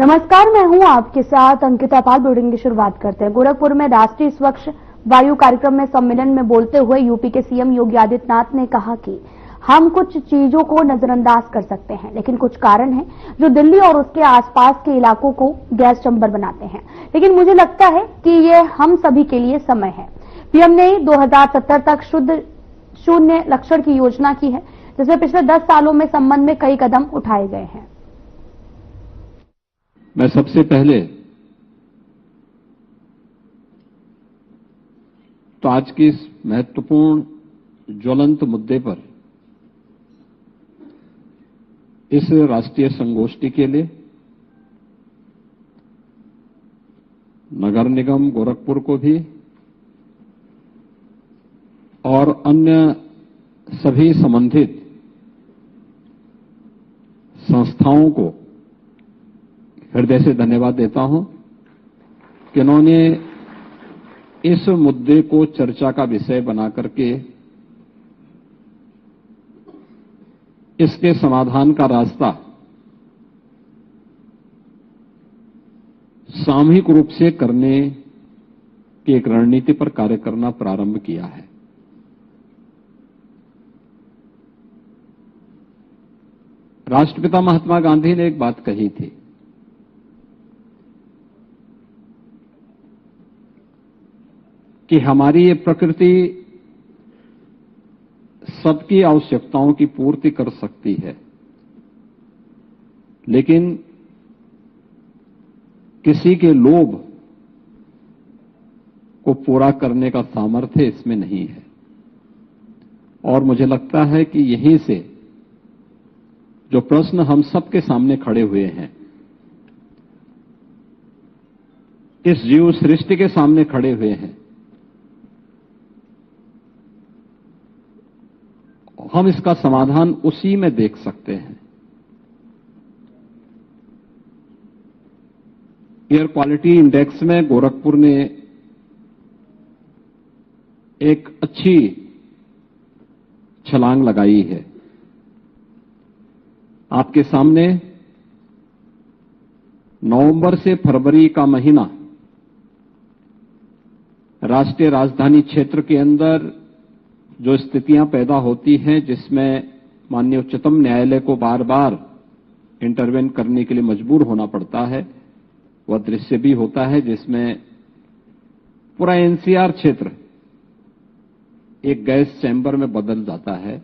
नमस्कार, मैं हूं आपके साथ अंकिता पाल। ब्रीडिंग की शुरुआत करते हैं। गोरखपुर में राष्ट्रीय स्वच्छ वायु कार्यक्रम में सम्मेलन में बोलते हुए यूपी के सीएम योगी आदित्यनाथ ने कहा कि हम कुछ चीजों को नजरअंदाज कर सकते हैं, लेकिन कुछ कारण हैं जो दिल्ली और उसके आसपास के इलाकों को गैस चैम्बर बनाते हैं। लेकिन मुझे लगता है कि ये हम सभी के लिए समय है। पीएम ने 2070 तक शुद्ध शून्य लक्षण की योजना की है, जिसमें पिछले 10 सालों में संबंध में कई कदम उठाए गए हैं। मैं सबसे पहले तो आज की इस महत्वपूर्ण ज्वलंत मुद्दे पर इस राष्ट्रीय संगोष्ठी के लिए नगर निगम गोरखपुर को भी और अन्य सभी संबंधित संस्थाओं को हृदय से धन्यवाद देता हूं कि उन्होंने इस मुद्दे को चर्चा का विषय बना करके इसके समाधान का रास्ता सामूहिक रूप से करने की एक रणनीति पर कार्य करना प्रारंभ किया है। राष्ट्रपिता महात्मा गांधी ने एक बात कही थी कि हमारी ये प्रकृति सबकी आवश्यकताओं की पूर्ति कर सकती है, लेकिन किसी के लोभ को पूरा करने का सामर्थ्य इसमें नहीं है। और मुझे लगता है कि यहीं से जो प्रश्न हम सबके सामने खड़े हुए हैं, इस जीव सृष्टि के सामने खड़े हुए हैं, हम इसका समाधान उसी में देख सकते हैं। एयर क्वालिटी इंडेक्स में गोरखपुर ने एक अच्छी छलांग लगाई है। आपके सामने नवंबर से फरवरी का महीना राष्ट्रीय राजधानी क्षेत्र के अंदर जो स्थितियां पैदा होती हैं, जिसमें माननीय उच्चतम न्यायालय को बार बार इंटरवेन करने के लिए मजबूर होना पड़ता है, वह दृश्य भी होता है जिसमें पूरा एनसीआर क्षेत्र एक गैस चैम्बर में बदल जाता है।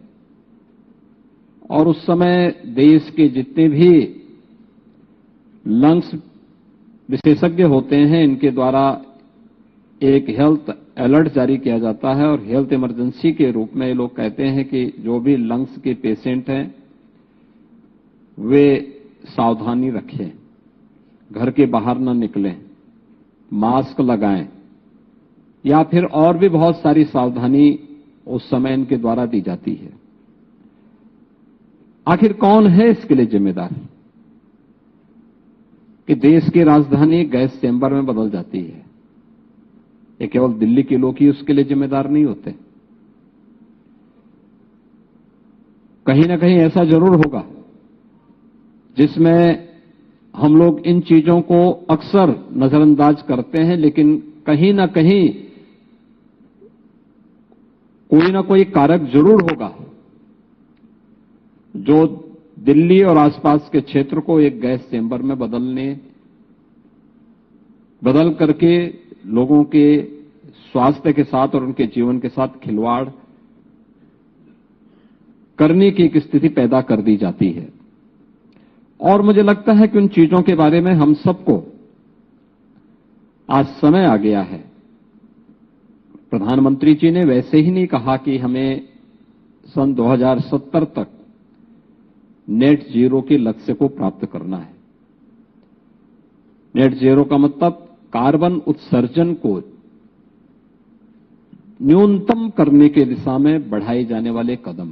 और उस समय देश के जितने भी लंग्स विशेषज्ञ होते हैं, इनके द्वारा एक हेल्थ अलर्ट जारी किया जाता है और हेल्थ इमरजेंसी के रूप में ये लोग कहते हैं कि जो भी लंग्स के पेशेंट हैं वे सावधानी रखें, घर के बाहर न निकलें, मास्क लगाएं, या फिर और भी बहुत सारी सावधानी उस समय इनके द्वारा दी जाती है। आखिर कौन है इसके लिए जिम्मेदार कि देश की राजधानी गैस चैम्बर में बदल जाती है? ये केवल दिल्ली के लोग ही उसके लिए जिम्मेदार नहीं होते। कहीं ना कहीं ऐसा जरूर होगा जिसमें हम लोग इन चीजों को अक्सर नजरअंदाज करते हैं, लेकिन कहीं ना कहीं कोई ना कोई कारक जरूर होगा जो दिल्ली और आसपास के क्षेत्र को एक गैस चैम्बर में बदल करके लोगों के स्वास्थ्य के साथ और उनके जीवन के साथ खिलवाड़ करने की एक स्थिति पैदा कर दी जाती है। और मुझे लगता है कि उन चीजों के बारे में हम सबको आज समय आ गया है। प्रधानमंत्री जी ने वैसे ही नहीं कहा कि हमें सन 2070 तक नेट जीरो के लक्ष्य को प्राप्त करना है। नेट जीरो का मतलब कार्बन उत्सर्जन को न्यूनतम करने की दिशा में बढ़ाए जाने वाले कदम।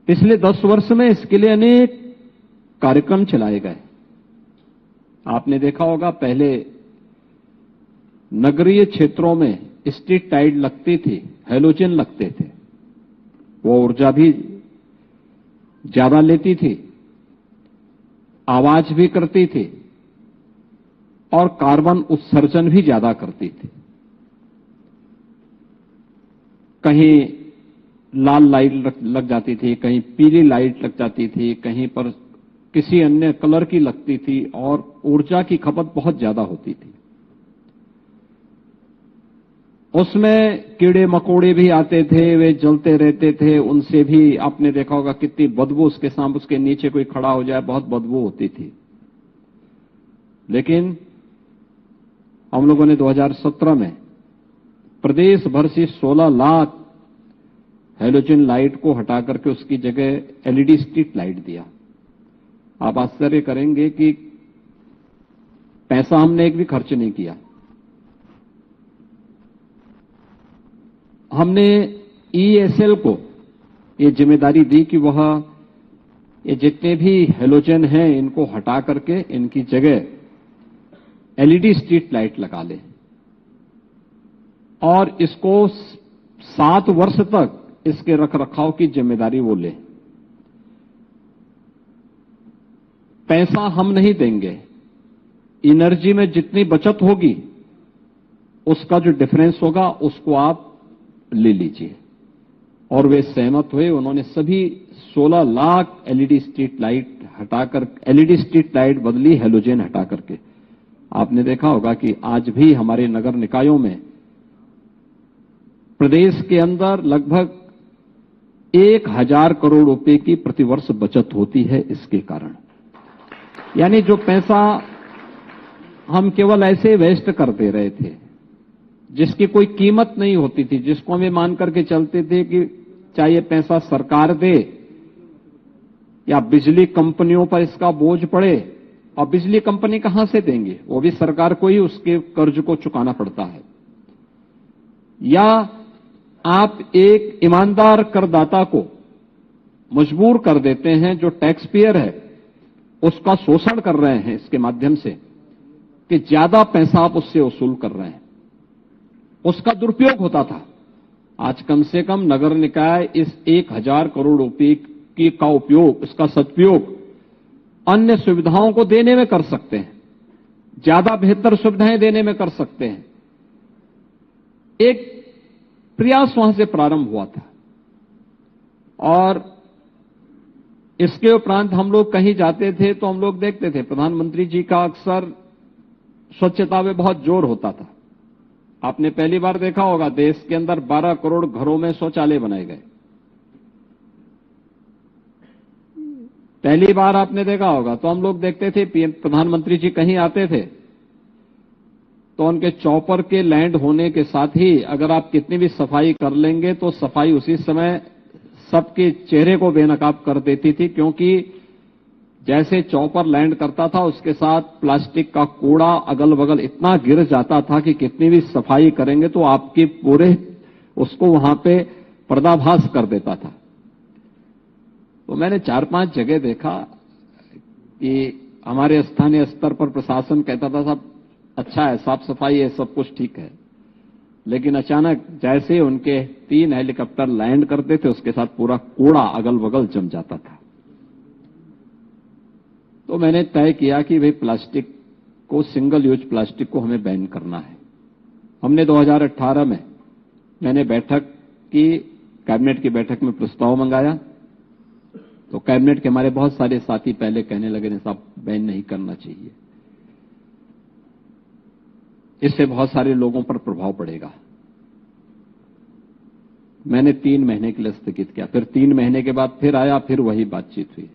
पिछले 10 वर्ष में इसके लिए अनेक कार्यक्रम चलाए गए। आपने देखा होगा, पहले नगरीय क्षेत्रों में स्ट्रीट लाइट लगती थी, हैलोजन लगते थे, वो ऊर्जा भी ज्यादा लेती थी, आवाज भी करती थी और कार्बन उत्सर्जन भी ज्यादा करती थी। कहीं लाल लाइट लग जाती थी, कहीं पीली लाइट लग जाती थी, कहीं पर किसी अन्य कलर की लगती थी और ऊर्जा की खपत बहुत ज्यादा होती थी। उसमें कीड़े मकोड़े भी आते थे, वे जलते रहते थे, उनसे भी आपने देखा होगा कितनी बदबू, उसके सामने उसके नीचे कोई खड़ा हो जाए बहुत बदबू होती थी। लेकिन हम लोगों ने 2017 में प्रदेश भर से 16 लाख हैलोजन लाइट को हटा करके उसकी जगह एलईडी स्ट्रीट लाइट दिया। आप आश्चर्य करेंगे कि पैसा हमने एक भी खर्च नहीं किया। हमने ईएसएल को ये जिम्मेदारी दी कि वह ये जितने भी हैलोजन हैं इनको हटा करके इनकी जगह एलईडी स्ट्रीट लाइट लगा ले और इसको 7 वर्ष तक इसके रखरखाव की जिम्मेदारी वो ले। पैसा हम नहीं देंगे, एनर्जी में जितनी बचत होगी उसका जो डिफरेंस होगा उसको आप ले लीजिए। और वे सहमत हुए। उन्होंने सभी 16 लाख एलईडी स्ट्रीट लाइट हटाकर एलईडी स्ट्रीट लाइट बदली हैलोजन हटा करके। आपने देखा होगा कि आज भी हमारे नगर निकायों में प्रदेश के अंदर लगभग 1000 करोड़ रुपए की प्रतिवर्ष बचत होती है इसके कारण। यानी जो पैसा हम केवल ऐसे वेस्ट कर दे रहे थे, जिसकी कोई कीमत नहीं होती थी, जिसको हमें मान करके चलते थे कि चाहे पैसा सरकार दे या बिजली कंपनियों पर इसका बोझ पड़े, और बिजली कंपनी कहां से देंगे, वो भी सरकार को ही उसके कर्ज को चुकाना पड़ता है। या आप एक ईमानदार करदाता को मजबूर कर देते हैं, जो टैक्स पेयर है उसका शोषण कर रहे हैं इसके माध्यम से कि ज्यादा पैसा आप उससे वसूल कर रहे हैं। उसका दुरुपयोग होता था। आज कम से कम नगर निकाय इस 1000 करोड़ रुपए की का उपयोग, इसका सदुपयोग अन्य सुविधाओं को देने में कर सकते हैं, ज्यादा बेहतर सुविधाएं देने में कर सकते हैं। एक प्रयास वहां से प्रारंभ हुआ था। और इसके उपरांत हम लोग कहीं जाते थे तो हम लोग देखते थे प्रधानमंत्री जी का अक्सर स्वच्छता में बहुत जोर होता था। आपने पहली बार देखा होगा देश के अंदर 12 करोड़ घरों में शौचालय बनाए गए। पहली बार आपने देखा होगा तो हम लोग देखते थे प्रधानमंत्री जी कहीं आते थे तो उनके चौपर के लैंड होने के साथ ही अगर आप कितनी भी सफाई कर लेंगे तो सफाई उसी समय सबके चेहरे को बेनकाब कर देती थी, क्योंकि जैसे चौपर लैंड करता था उसके साथ प्लास्टिक का कूड़ा अगल बगल इतना गिर जाता था कि कितनी भी सफाई करेंगे तो आपके पूरे उसको वहां पे पर्दाभास कर देता था। तो मैंने 4-5 जगह देखा कि हमारे स्थानीय स्तर पर प्रशासन कहता था साहब अच्छा है, साफ सफाई है, सब कुछ ठीक है, लेकिन अचानक जैसे उनके 3 हेलीकॉप्टर लैंड करते थे उसके साथ पूरा कूड़ा अगल बगल जम जाता था। तो मैंने तय किया कि भाई प्लास्टिक को, सिंगल यूज प्लास्टिक को हमें बैन करना है। हमने 2018 में मैंने बैठक की, कैबिनेट की बैठक में प्रस्ताव मंगाया तो कैबिनेट के हमारे बहुत सारे साथी पहले कहने लगे नहीं साहब बैन नहीं करना चाहिए, इससे बहुत सारे लोगों पर प्रभाव पड़ेगा। मैंने 3 महीने के लिए स्थगित किया। फिर 3 महीने के बाद फिर आया, फिर वही बातचीत हुई।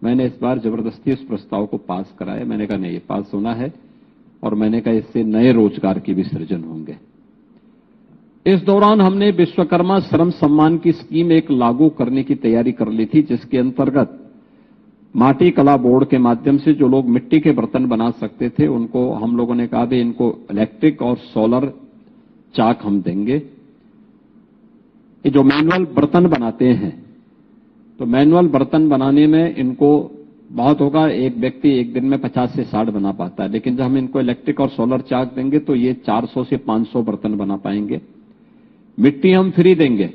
मैंने इस बार जबरदस्ती उस प्रस्ताव को पास कराया। मैंने कहा नहीं, ये पास होना है और मैंने कहा इससे नए रोजगार के भी सृजन होंगे। इस दौरान हमने विश्वकर्मा श्रम सम्मान की स्कीम एक लागू करने की तैयारी कर ली थी, जिसके अंतर्गत माटी कला बोर्ड के माध्यम से जो लोग मिट्टी के बर्तन बना सकते थे उनको हम लोगों ने कहा भी इनको इलेक्ट्रिक और सोलर चाक हम देंगे। ये जो मैनुअल बर्तन बनाते हैं तो मैनुअल बर्तन बनाने में इनको बहुत होगा, एक व्यक्ति एक दिन में 50 से 60 बना पाता है, लेकिन जब हम इनको इलेक्ट्रिक और सोलर चाक देंगे तो ये 400 से 500 बर्तन बना पाएंगे। मिट्टी हम फ्री देंगे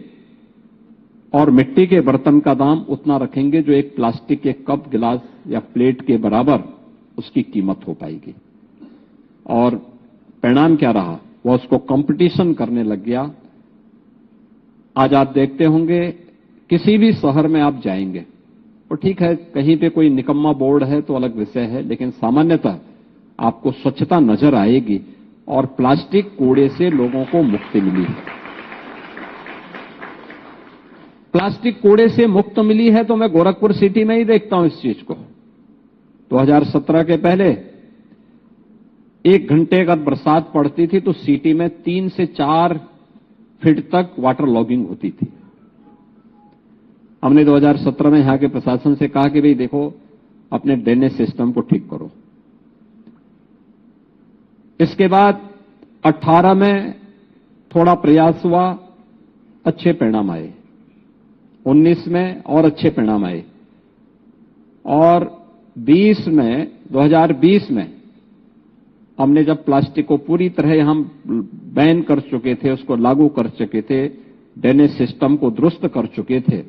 और मिट्टी के बर्तन का दाम उतना रखेंगे जो एक प्लास्टिक के कप, गिलास या प्लेट के बराबर उसकी कीमत हो पाएगी। और परिणाम क्या रहा, वह उसको कंपटीशन करने लग गया। आज आप देखते होंगे किसी भी शहर में आप जाएंगे, और ठीक है कहीं पे कोई निकम्मा बोर्ड है तो अलग विषय है, लेकिन सामान्यतः आपको स्वच्छता नजर आएगी और प्लास्टिक कूड़े से लोगों को मुक्ति मिली है। प्लास्टिक कूड़े से मुक्त मिली है तो मैं गोरखपुर सिटी में ही देखता हूं इस चीज को। 2017 के पहले 1 घंटे अगर बरसात पड़ती थी तो सिटी में 3 से 4 फीट तक वाटर लॉगिंग होती थी। हमने 2017 में यहां के प्रशासन से कहा कि भाई देखो अपने ड्रेनेज सिस्टम को ठीक करो। इसके बाद 18 में थोड़ा प्रयास हुआ, अच्छे परिणाम आए। 19 में और अच्छे परिणाम आए, और 2020 में हमने जब प्लास्टिक को पूरी तरह हम बैन कर चुके थे, उसको लागू कर चुके थे, ड्रेनेज सिस्टम को दुरुस्त कर चुके थे।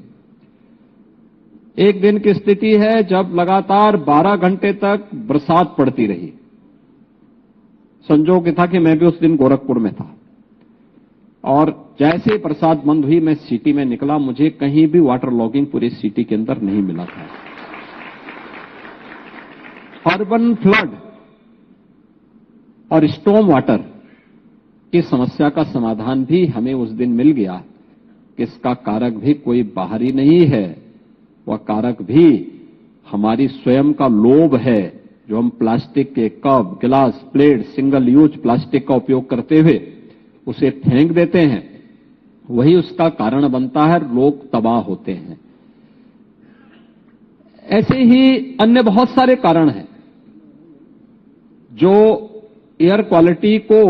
एक दिन की स्थिति है जब लगातार 12 घंटे तक बरसात पड़ती रही। संजोग था कि मैं भी उस दिन गोरखपुर में था, और जैसे बरसात बंद हुई मैं सिटी में निकला, मुझे कहीं भी वाटर लॉगिंग पूरी सिटी के अंदर नहीं मिला था। अर्बन फ्लड और स्टॉर्म वाटर की समस्या का समाधान भी हमें उस दिन मिल गया कि इसका कारक भी कोई बाहरी नहीं है, वह कारक भी हमारी स्वयं का लोभ है, जो हम प्लास्टिक के कप, गिलास, प्लेट, सिंगल यूज प्लास्टिक का उपयोग करते हुए उसे फेंक देते हैं, वही उसका कारण बनता है, लोग तबाह होते हैं। ऐसे ही अन्य बहुत सारे कारण हैं जो एयर क्वालिटी को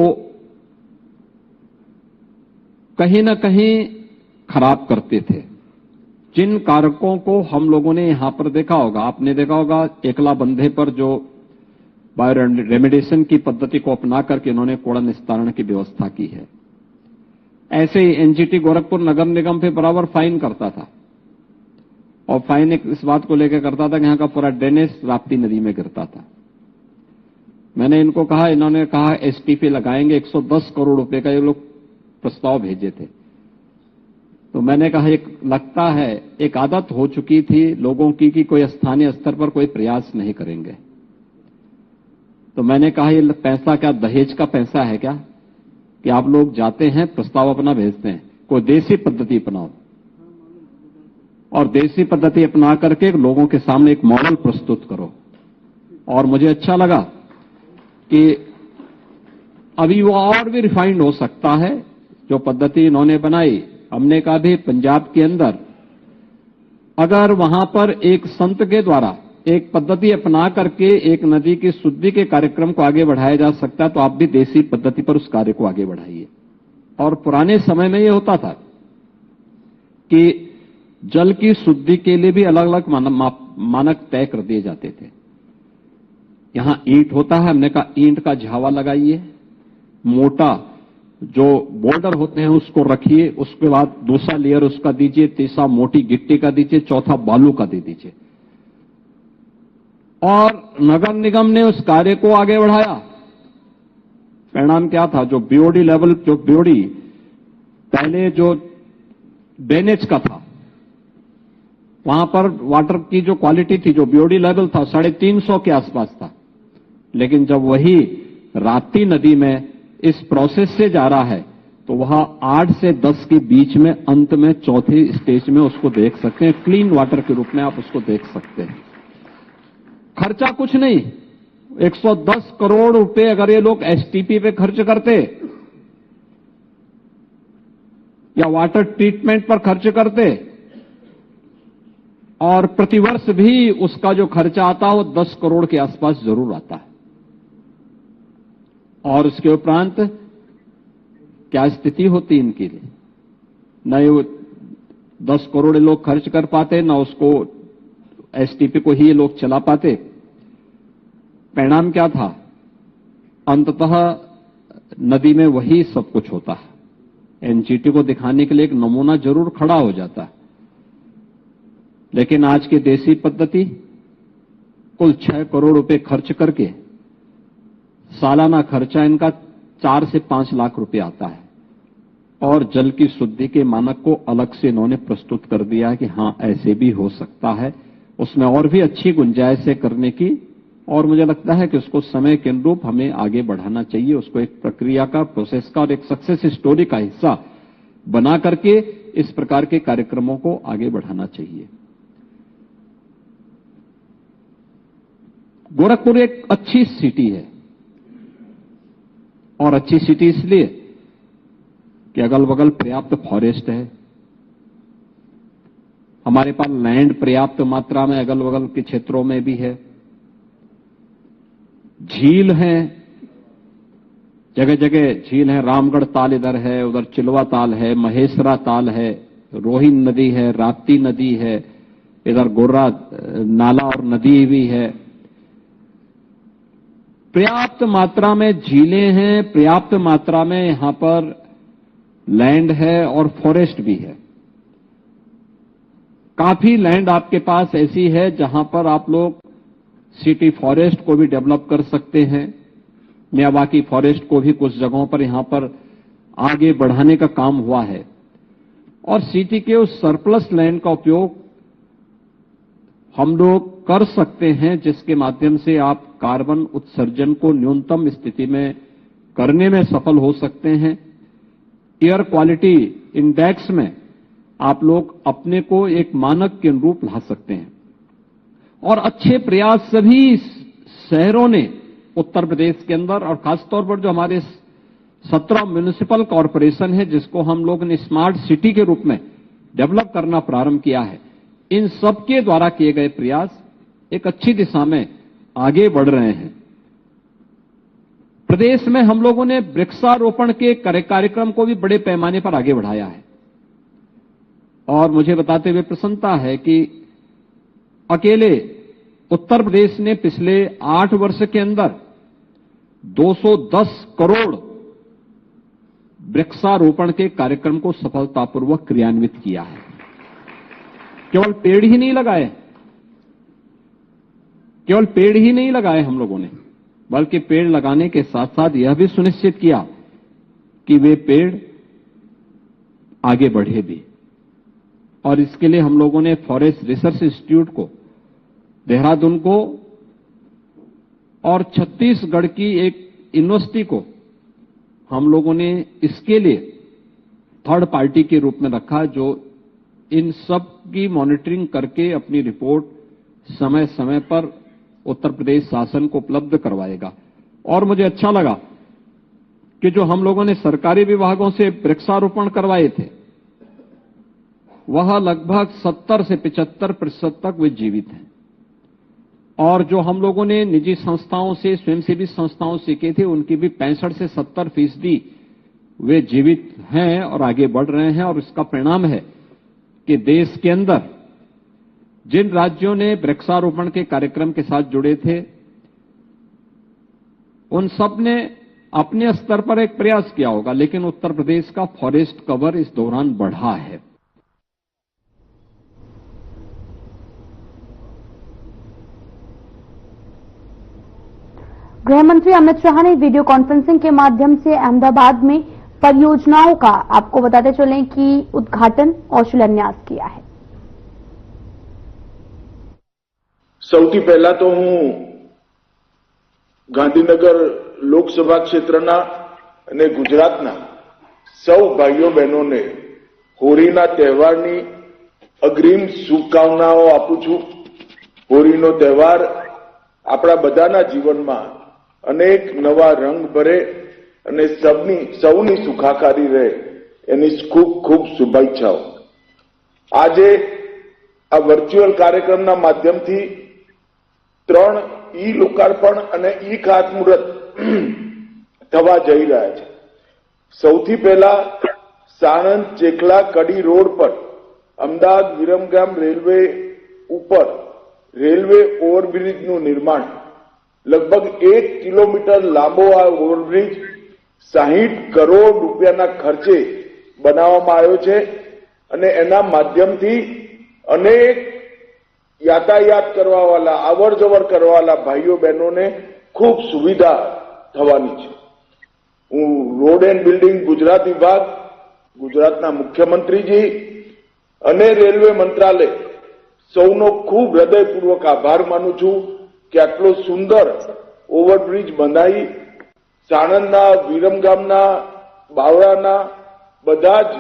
कहीं न कहीं खराब करते थे। जिन कारकों को हम लोगों ने यहां पर देखा होगा, आपने देखा होगा एकला बंधे पर जो बायो रेमेडिएशन की पद्धति को अपना करके उन्होंने कूड़ा निस्तारण की व्यवस्था की है। ऐसे ही एनजीटी गोरखपुर नगर निगम पे बराबर फाइन करता था, और फाइन इस बात को लेकर करता था कि यहां का पूरा ड्रेनेज राप्ती नदी में गिरता था। मैंने इनको कहा, इन्होंने कहा एसटीपी लगाएंगे, 110 करोड़ रुपए का ये लोग प्रस्ताव भेजे थे। तो मैंने कहा एक लगता है एक आदत हो चुकी थी लोगों की कि कोई स्थानीय स्तर पर कोई प्रयास नहीं करेंगे। तो मैंने कहा ये पैसा क्या दहेज का पैसा है क्या कि आप लोग जाते हैं प्रस्ताव अपना भेजते हैं? कोई देसी पद्धति अपनाओ, और देसी पद्धति अपना करके लोगों के सामने एक मॉडल प्रस्तुत करो। और मुझे अच्छा लगा कि अभी वो और भी रिफाइंड हो सकता है जो पद्धति इन्होंने बनाई। हमने कहा भी पंजाब के अंदर अगर वहां पर एक संत के द्वारा एक पद्धति अपना करके एक नदी की शुद्धि के कार्यक्रम को आगे बढ़ाया जा सकता है, तो आप भी देसी पद्धति पर उस कार्य को आगे बढ़ाइए। और पुराने समय में यह होता था कि जल की शुद्धि के लिए भी अलग अलग मानक तय कर दिए जाते थे। यहां ईंट होता है, हमने कहा ईंट का झावा लगाइए, मोटा जो बॉर्डर होते हैं उसको रखिए, उसके बाद दूसरा लेयर उसका दीजिए, तीसरा मोटी गिट्टी का दीजिए, चौथा बालू का दे दीजिए। और नगर निगम ने उस कार्य को आगे बढ़ाया। परिणाम क्या था, जो बीओडी लेवल, जो बीओडी पहले जो ड्रेनेज का था वहां पर वाटर की जो क्वालिटी थी, जो बीओडी लेवल था 350 के आसपास था। लेकिन जब वही राप्ती नदी में इस प्रोसेस से जा रहा है तो वहां 8 से 10 के बीच में अंत में चौथे स्टेज में उसको देख सकते हैं, क्लीन वाटर के रूप में आप उसको देख सकते हैं। खर्चा कुछ नहीं, 110 करोड़ रुपए अगर ये लोग एसटीपी पे खर्च करते या वाटर ट्रीटमेंट पर खर्च करते, और प्रतिवर्ष भी उसका जो खर्चा आता है वो 10 करोड़ के आसपास जरूर आता है। और उसके उपरांत क्या स्थिति होती इनके लिए, न ये 10 करोड़ लोग खर्च कर पाते, न उसको एसटीपी को ही ये लोग चला पाते। परिणाम क्या था, अंततः नदी में वही सब कुछ होता है। एनजीटी को दिखाने के लिए एक नमूना जरूर खड़ा हो जाता है, लेकिन आज की देसी पद्धति कुल 6 करोड़ रुपए खर्च करके सालाना खर्चा इनका 4 से 5 लाख रुपए आता है और जल की शुद्धि के मानक को अलग से इन्होंने प्रस्तुत कर दिया है कि हां ऐसे भी हो सकता है, उसमें और भी अच्छी गुंजाइश है करने की। और मुझे लगता है कि उसको समय के अनुरूप हमें आगे बढ़ाना चाहिए, उसको एक प्रक्रिया का, प्रोसेस का और एक सक्सेस स्टोरी का हिस्सा बना करके इस प्रकार के कार्यक्रमों को आगे बढ़ाना चाहिए। गोरखपुर एक अच्छी सिटी है और अच्छी सिटी इसलिए कि अगल बगल पर्याप्त फॉरेस्ट है, हमारे पास लैंड पर्याप्त मात्रा में अगल बगल के क्षेत्रों में भी है, झील है, जगह जगह झील है, रामगढ़ ताल इधर है, उधर चिलवा ताल है, महेसरा ताल है, रोहिन नदी है, राप्ती नदी है, इधर गोर्रा नाला और नदी भी है। पर्याप्त मात्रा में झीलें हैं, पर्याप्त मात्रा में यहां पर लैंड है और फॉरेस्ट भी है। काफी लैंड आपके पास ऐसी है जहां पर आप लोग सिटी फॉरेस्ट को भी डेवलप कर सकते हैं, मियावाकी फॉरेस्ट को भी कुछ जगहों पर यहां पर आगे बढ़ाने का काम हुआ है और सिटी के उस सरप्लस लैंड का उपयोग हम लोग कर सकते हैं, जिसके माध्यम से आप कार्बन उत्सर्जन को न्यूनतम स्थिति में करने में सफल हो सकते हैं। एयर क्वालिटी इंडेक्स में आप लोग अपने को एक मानक के अनुरूप ला सकते हैं और अच्छे प्रयास सभी शहरों ने उत्तर प्रदेश के अंदर और खासतौर पर जो हमारे 17 म्युनिसिपल कॉरपोरेशन है जिसको हम लोग ने स्मार्ट सिटी के रूप में डेवलप करना प्रारंभ किया है, इन सबके द्वारा किए गए प्रयास एक अच्छी दिशा में आगे बढ़ रहे हैं। प्रदेश में हम लोगों ने वृक्षारोपण के कार्यक्रम को भी बड़े पैमाने पर आगे बढ़ाया है और मुझे बताते हुए प्रसन्नता है कि अकेले उत्तर प्रदेश ने पिछले 8 वर्ष के अंदर 210 करोड़ वृक्षारोपण के कार्यक्रम को सफलतापूर्वक क्रियान्वित किया है। केवल पेड़ ही नहीं लगाए हम लोगों ने, बल्कि पेड़ लगाने के साथ साथ यह भी सुनिश्चित किया कि वे पेड़ आगे बढ़े भी। और इसके लिए हम लोगों ने फॉरेस्ट रिसर्च इंस्टीट्यूट को, देहरादून को और छत्तीसगढ़ की एक यूनिवर्सिटी को हम लोगों ने इसके लिए थर्ड पार्टी के रूप में रखा, जो इन सब की मॉनिटरिंग करके अपनी रिपोर्ट समय समय पर उत्तर प्रदेश शासन को उपलब्ध करवाएगा। और मुझे अच्छा लगा कि जो हम लोगों ने सरकारी विभागों से वृक्षारोपण करवाए थे वह लगभग 70 से 75% तक वे जीवित हैं और जो हम लोगों ने निजी संस्थाओं से, स्वयंसेवी संस्थाओं से किए थे उनकी भी 65 से 70% वे जीवित हैं और आगे बढ़ रहे हैं। और इसका परिणाम है कि देश के अंदर जिन राज्यों ने वृक्षारोपण के कार्यक्रम के साथ जुड़े थे उन सब ने अपने स्तर पर एक प्रयास किया होगा, लेकिन उत्तर प्रदेश का फॉरेस्ट कवर इस दौरान बढ़ा है। गृह मंत्री अमित शाह ने वीडियो कॉन्फ्रेंसिंग के माध्यम से अहमदाबाद में परियोजनाओं का, आपको बताते चलें कि उद्घाटन और शिलान्यास किया है। સૌથી પહેલા તો હું ગાંધીનગર લોકસભા ક્ષેત્રના અને ગુજરાતના સૌ ભાઈઓ બહેનોને હોળીના તહેવારની અગ્રીમ શુભકામનાઓ આપું છું। હોળીનો તહેવાર આપણા બધાના જીવનમાં અનેક નવા રંગ ભરે અને સૌની સુખાકારી રહે એની ખૂબ ખૂબ શુભેચ્છાઓ। આજે આ વર્ચ્યુઅલ કાર્યક્રમના માધ્યમથી 3 ઈ લોકાર્પણ અને ઈ ખાતમુહૂર્ત થવા જઈ રહ્યા છે। સૌથી પહેલા સાણંદ ચેખલા કડી રોડ પર અમદાવાદ વિરમગામ રેલવે ઉપર રેલવે ઓવરબ્રિજનું निर्माण, लगभग 1 કિલોમીટર લાંબો આ ઓવરબ્રિજ 60 કરોડ રૂપિયાના ખર્ચે બનાવવામાં આવ્યો છે અને એના માધ્યમથી અનેક यातायात करवावाला अवर जवर करवावाला भाईओ बहनों खूब सुविधा थवानी छे। हूँ रोड एंड बिल्डिंग गुजरात विभाग, गुजरातना मुख्यमंत्रीजी अने रेलवे मंत्रालय सौनो खूब हृदयपूर्वक आभार मानु छूं कि आटलो सुंदर ओवरब्रिज बनाई साणंदना, विरमगामना, बावराना बधा ज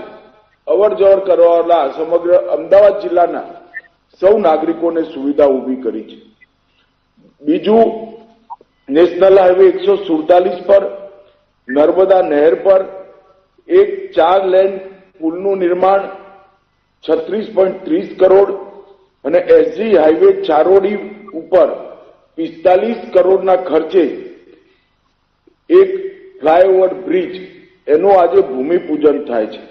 अवर जवर करवावाला समग्र अमदावाद जिल्लाना सौ नागरिकोने सुविधा उभी करी छे। बीजू नेशनल हाईवे 147 पर नर्मदा नहर पर एक 4 लेन पुलનું निर्माण 36.30 करोड़ અને એસજી હાઈવે ચારોડી ઉપર 45 કરોડના ખર્ચે એક ફ્લાયઓવર બ્રિજ એનો આજે ભૂમિપૂજન થાય છે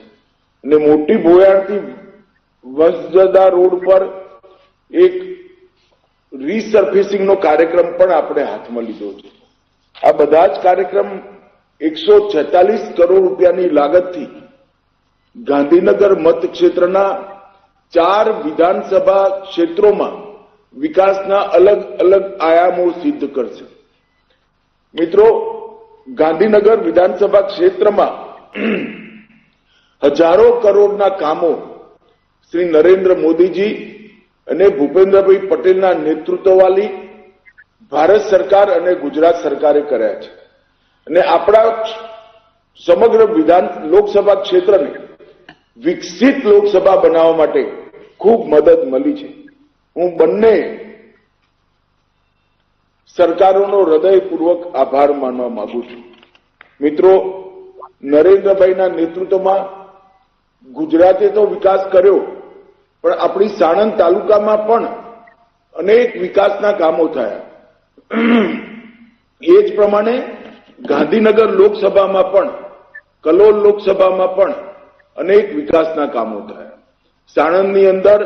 અને મોટી ભોયાણથી વંશજદા રોડ પર એક રીસર્ફેસિંગનો કાર્યક્રમ પણ આપણે હાથમાં લીધો છે। આ બધા જ કાર્યક્રમ 146 કરોડ રૂપિયાની લાગતથી ગાંધીનગર મતક્ષેત્રના 4 विधानसभा क्षेत्रों में विकासना अलग अलग आयामों सिद्ध करशे। मित्रों, गांधीनगर विधानसभा क्षेत्र में हजारों करोड़ना कामों श्री नरेन्द्र मोदी जी अने भूपेन्द्रभाई पटेलना नेतृत्ववाली भारत सरकार अने गुजरात सरकारे कर्या छे अने आपणा समग्र विधान लोकसभा क्षेत्र ने विकसित लोकसभा बनावा माटे खूब मदद मળી છે। હું બંને સરકારોનો હૃદયપૂર્વક આભાર માનવા માંગુ છું। મિત્રો, નરેન્દ્રભાઈના નેતૃત્વમાં ગુજરાતે તો વિકાસ કર્યો, પણ આપણી સાણંદ તાલુકામાં પણ અનેક વિકાસના કામો થયા। એ જ પ્રમાણે ગાંધીનગર લોકસભામાં પણ, કલોલ લોકસભામાં પણ अनेक विकासना कामों थया। साणंदनी अंदर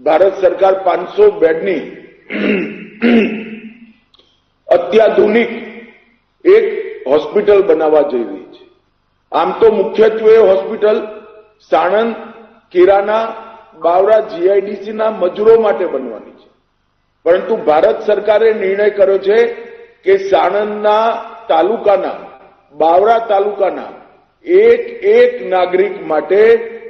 भारत सरकार 500 बेडनी अत्याधुनिक एक हॉस्पिटल बनावा जई रही है। आम तो मुख्यत्वे हॉस्पिटल साणंद, केराना, बावरा जीआईडीसी ना मजूरो माटे बनवानी छे, परंतु भारत सरकारे निर्णय कर्यो छे के साणंदना तालुकाना, बावरा तालुकाना एक एक नागरिक माटे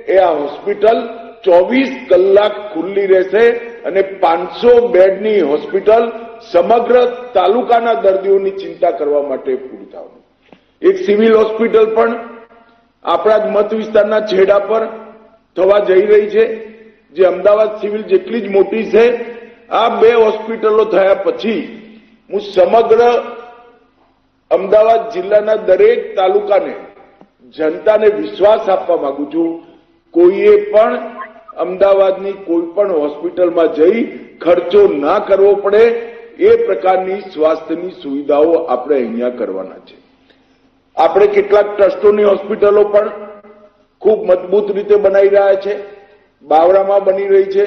ए आ हॉस्पिटल 24 कलाक खुल्ली रहेशे अने 500 बेडनी हॉस्पिटल समग्र तालुकाना दर्दीओनी चिंता करवा माटे पूरता। एक सिविल हॉस्पिटल पण आपणा मत विस्तारना छेड़ा पर थवा जई रही छे, जे अमदावाद सिविल जेटली ज मोटी छे। आ 2 हॉस्पिटलो थया पछी हूँ समग्र अमदावाद जिल्लाना दरेक तालुकाने जनताने विश्वास आपवा मांगु छुं, कोईए पण अमदावादनी कोईपण होस्पिટલમાં जई खर्चो ना करवो पड़े ए प्रकारनी स्वास्थ्यनी सुविधाओ आपणे अहींया करवाना छे। आपणे કેટલાક ટ્રસ્ટોની હોસ્પિટલો પણ ખૂબ મજબૂત રીતે બનાવી રહ્યા છે। બાવરામાં બની રહી છે,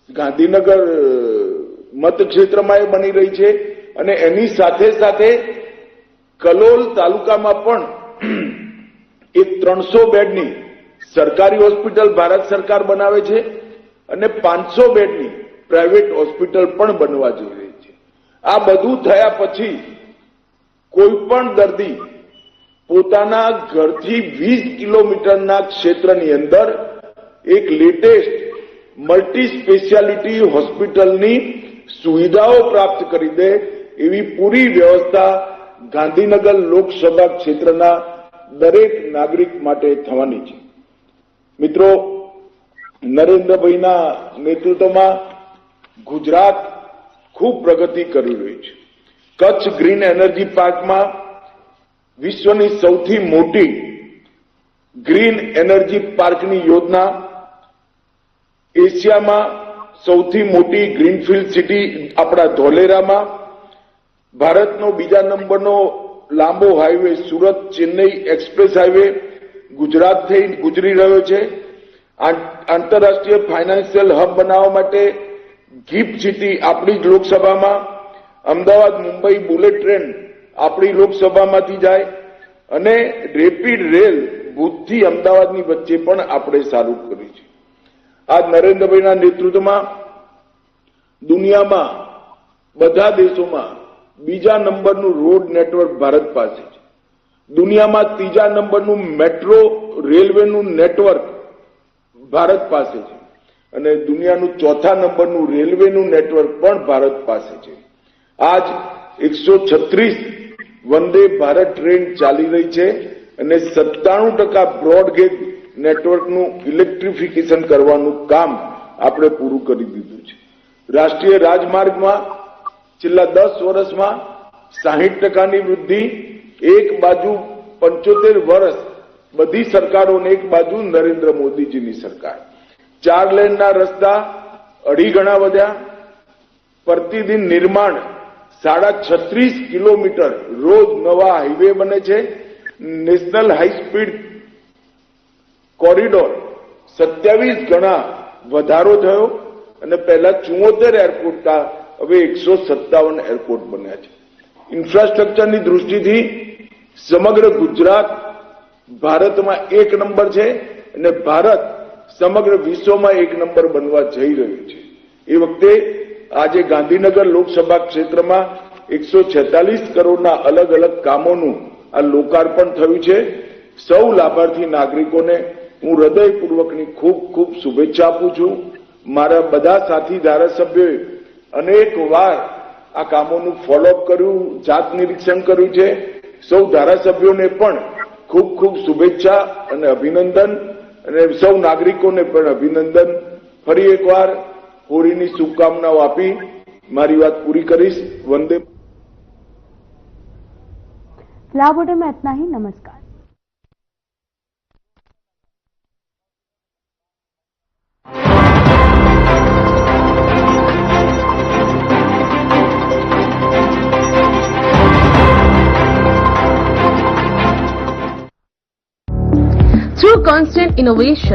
ગાંધીનગર મતક્ષેત્રમાં એ બની રહી છે અને એની સાથે સાથે કલોલ તાલુકામાં પણ एक 300 बेडनी सरकारी हॉस्पिटल भारत सरकार बनावे छे अने 500 बेडनी प्राइवेट हॉस्पिटल पण बनवा जई रही छे। आ बधुं थया पछी कोईपण दर्दी पोताना घरथी 20 किलोमीटरना क्षेत्रनी अंदर एक लेटेस्ट मल्टी स्पेशियालिटी हॉस्पिटलनी सुविधाओ प्राप्त करी दे एवी पूरी व्यवस्था गांधीनगर लोकसभा क्षेत्रना दरेक नागरिक माटे थवानी छे। मित्रों, नरेन्द्रभाईना नेतृत्वमां गुजरात खूब प्रगति करी रही छे। कच्छ ग्रीन एनर्जी पार्क में विश्वनी सौथी मोटी ग्रीन एनर्जी पार्क की योजना, एशिया में सौथी मोटी ग्रीनफील्ड सिटी अपना धोलेरा में, भारतनो बीजा नंबरनो लांबो हाईवे सूरत चेन्नई एक्सप्रेस हाईवे गुजरात थी गुजरी रह्यो छे। आंतरराष्ट्रीय फाइनांशियल हब बनावा माटे गिफ्ट सिटी आपणी लोकसभा में, अमदावाद मुंबई बुलेट ट्रेन आपणी लोकसभा में जाए अने रेपिड रेल भूज थी अमदावादनी वच्चे पण आपणे चालू करी छे। आज नरेन्द्रभाईना नेतृत्वमां દુનિયામાં બધા દેશોમાં બીજા નંબરનું રોડ નેટવર્ક ભારત પાસે છે. દુનિયામાં ત્રીજા નંબરનું મેટ્રો રેલવેનું નેટવર્ક ભારત પાસે છે અને દુનિયાનું ચોથા નંબરનું રેલવેનું નેટવર્ક પણ ભારત પાસે છે. આજ 136 વંદે ભારત ટ્રેન ચાલી રહી છે અને 97% બ્રોડગેજ નેટવર્કનું ઇલેક્ટ્રિફિકેશન કરવાનું કામ આપણે પૂરું કરી દીધું છે. રાષ્ટ્રીય રાજમાર્ગમાં છેલ્લા 10 વર્ષમાં 60%ની વૃદ્ધિ, એક બાજુ 75 વર્ષ બધી સરકારોને, એક બાજુ નરેન્દ્ર મોદીજીની સરકાર. 4 લેનના રસ્તા 2.5 ગણા વધ્યા. પ્રતિદિન નિર્માણ 36.5 કિલોમીટર રોજ નવા હાઈવે બને છે. નેશનલ હાઈ સ્પીડ કોરિડોર 27 ગણા વધારો થયો અને પહેલા 74 એરપોર્ટ હતા, હવે 157 એરપોર્ટ બન્યા છે. ઇન્ફ્રાસ્ટ્રક્ચરની દૃષ્ટિથી સમગ્ર ગુજરાત ભારતમાં 1 નંબર છે અને ભારત સમગ્ર વિશ્વમાં 1 નંબર બનવા જઈ રહ્યું છે. એ વખતે આજે ગાંધીનગર લોકસભા ક્ષેત્રમાં 146 કરોડના અલગ અલગ કામોનું આ લોકાર્પણ થયું છે. સૌ લાભાર્થી નાગરિકોને હું હૃદયપૂર્વકની ખૂબ ખૂબ શુભેચ્છા આપું છું. મારા બધા સાથી ધારાસભ્યોએ અનેક વાર આ કામોનું ફોલોઅપ કર્યું, જાત નિરીક્ષણ કર્યું છે. સૌ ધારાસભ્યોને પણ ખૂબ ખૂબ શુભેચ્છા અને અભિનંદન, અને સૌ નાગરિકોને પણ અભિનંદન. ફરી એકવાર હોળીની શુભકામનાઓ આપી મારી વાત પૂરી કરીશ. વંદે. फिलहाल बुलेटिन में इतना ही. नमस्कार. Through constant innovation,